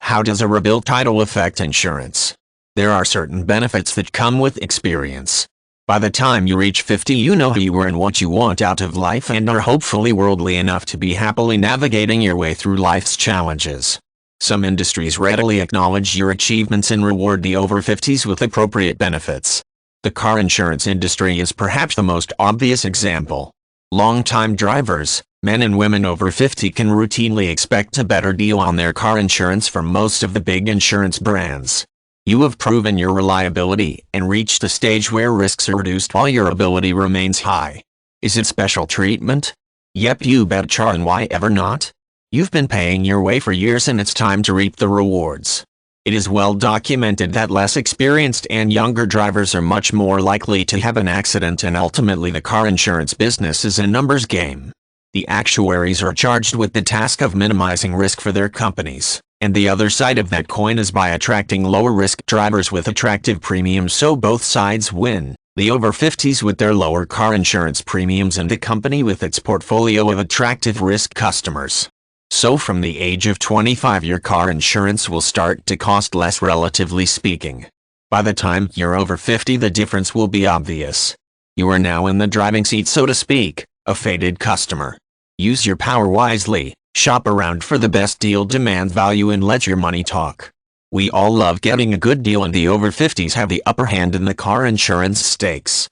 How does a rebuilt title affect insurance? There are certain benefits that come with experience. By the time you reach 50, you know who you are and what you want out of life and are hopefully worldly enough to be happily navigating your way through life's challenges. Some industries readily acknowledge your achievements and reward the over 50s with appropriate benefits. The car insurance industry is perhaps the most obvious example. Long-time drivers, men and women over 50, can routinely expect a better deal on their car insurance from most of the big insurance brands. You have proven your reliability and reached a stage where risks are reduced while your ability remains high. Is it special treatment? Yep, you betcha, and why ever not? You've been paying your way for years and it's time to reap the rewards. It is well documented that less experienced and younger drivers are much more likely to have an accident, and ultimately the car insurance business is a numbers game. The actuaries are charged with the task of minimizing risk for their companies, and the other side of that coin is by attracting lower-risk drivers with attractive premiums, so both sides win. The over 50s with their lower car insurance premiums and the company with its portfolio of attractive risk customers. So from the age of 25, your car insurance will start to cost less, relatively speaking. By the time you're over 50, the difference will be obvious. You are now in the driving seat, so to speak, a fated customer. Use your power wisely, shop around for the best deal, demand value, and let your money talk. We all love getting a good deal, and the over 50s have the upper hand in the car insurance stakes.